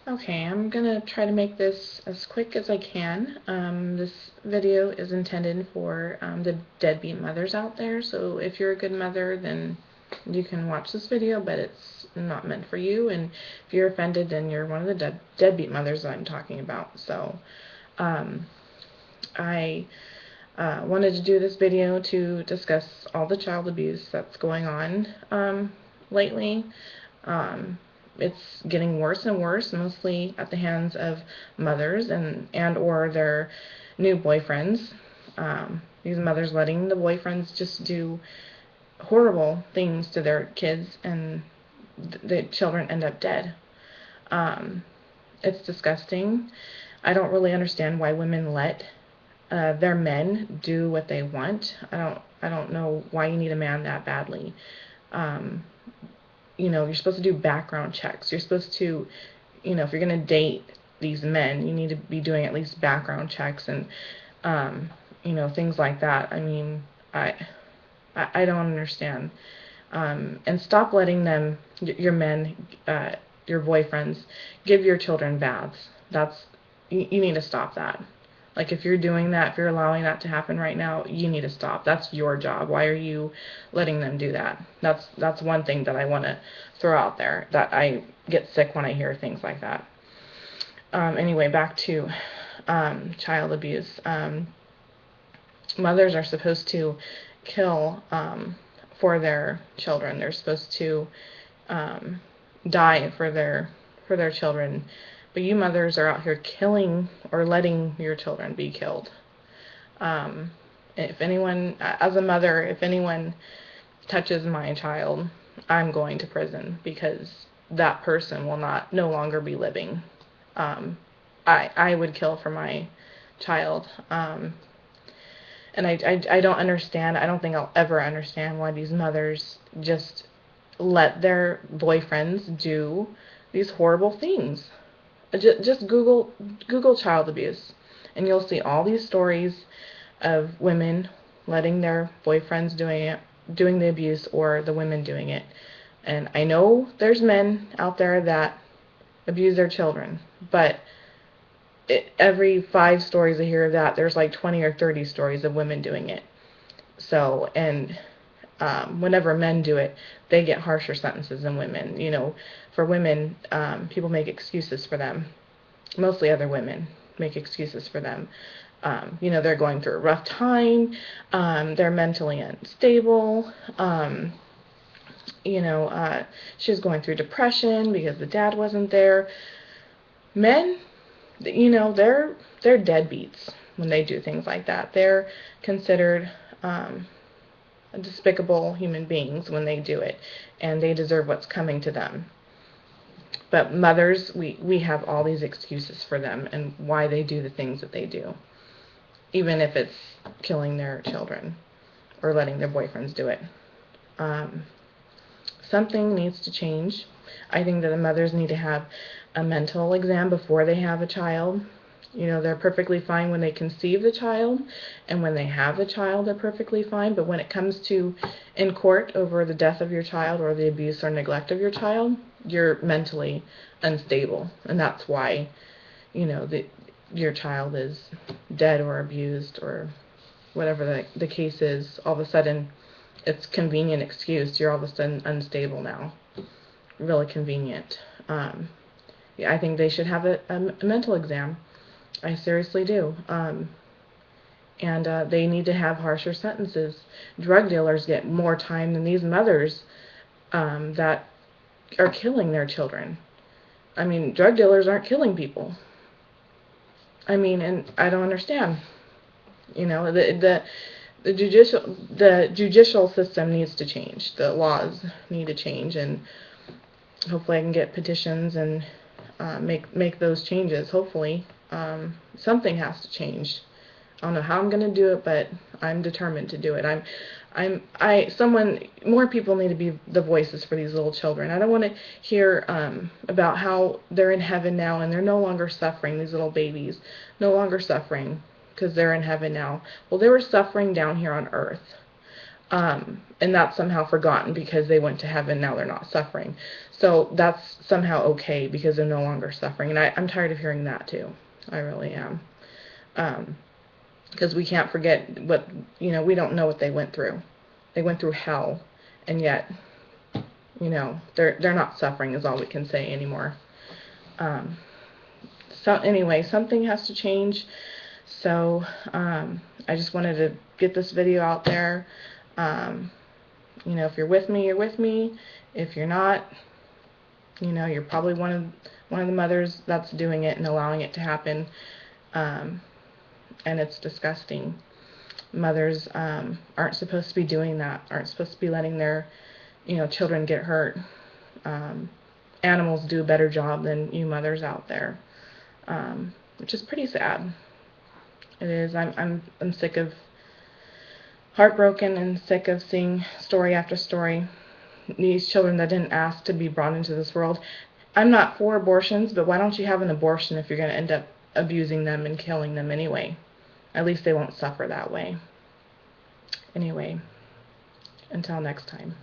Okay, I'm gonna try to make this as quick as I can. This video is intended for the deadbeat mothers out there, so if you're a good mother, then you can watch this video, but it's not meant for you, and if you're offended, then you're one of the deadbeat mothers that I'm talking about. So, um, I wanted to do this video to discuss all the child abuse that's going on lately. Um, it's getting worse and worse, mostly at the hands of mothers and or their new boyfriends. These mothers letting the boyfriends just do horrible things to their kids, and the children end up dead. Um, it's disgusting. I don't really understand why women let their men do what they want. I don't know why you need a man that badly. Um, you're supposed to do background checks. You're supposed to, if you're going to date these men, you need to be doing at least background checks and, things like that. I mean, I don't understand. And stop letting them, your men, your boyfriends, give your children baths. You need to stop that. Like, if you're doing that, if you're allowing that to happen right now, you need to stop. That's your job. Why are you letting them do that? That's one thing that I want to throw out there, that I get sick when I hear things like that. Anyway, back to child abuse. Mothers are supposed to kill for their children. They're supposed to um, die for their children. But you mothers are out here killing or letting your children be killed. If anyone, as a mother, if anyone touches my child, I'm going to prison, because that person will no longer be living. Um, I would kill for my child. And I don't understand. I don't think I'll ever understand why these mothers just let their boyfriends do these horrible things. Just Google child abuse, and you'll see all these stories of women letting their boyfriends doing the abuse, or the women doing it. And I know there's men out there that abuse their children, but every 5 stories I hear of that, there's like 20 or 30 stories of women doing it. So, and whenever men do it, they get harsher sentences than women. For women, people make excuses for them. Mostly other women make excuses for them. They're going through a rough time. They're mentally unstable. She was going through depression because the dad wasn't there. Men, they're deadbeats when they do things like that. They're considered despicable human beings when they do it, and they deserve what's coming to them. But mothers, we have all these excuses for them and why they do the things that they do, even if it's killing their children or letting their boyfriends do it. Something needs to change. I think that the mothers need to have a mental exam before they have a child. They're perfectly fine when they conceive the child, and when they have the child, they're perfectly fine. But when it comes to in court over the death of your child or the abuse or neglect of your child, you're mentally unstable, and that's why your child is dead or abused or whatever the case is. All of a sudden, it's convenient excuse. You're all of a sudden unstable now. Really convenient. Yeah, I think they should have a mental exam. I seriously do. And they need to have harsher sentences. Drug dealers get more time than these mothers that are killing their children. I mean, drug dealers aren't killing people. I mean, and I don't understand. The judicial system needs to change. The laws need to change, and hopefully I can get petitions and make those changes. Hopefully, something has to change. I don't know how I'm gonna do it, but I'm determined to do it. More people need to be the voices for these little children. I don't want to hear about how they're in heaven now and they're no longer suffering. These little babies, no longer suffering because they're in heaven now. Well, they were suffering down here on earth. And that's somehow forgotten because they went to heaven, now they're not suffering. So that's somehow okay because they're no longer suffering. And I'm tired of hearing that too. I really am. Because we can't forget what, we don't know what they went through. They went through hell, and yet, they're not suffering is all we can say anymore. So anyway, something has to change. So I just wanted to get this video out there. If you're with me, you're with me. If you're not, you're probably one of the mothers that's doing it and allowing it to happen. And it's disgusting. Mothers aren't supposed to be doing that. Aren't supposed to be letting their children get hurt. Animals do a better job than you mothers out there, which is pretty sad. It is. I'm sick of, heartbroken and sick of seeing story after story. These children that didn't ask to be brought into this world. I'm not for abortions, but why don't you have an abortion if you're going to end up abusing them and killing them anyway? At least they won't suffer that way. Anyway, until next time.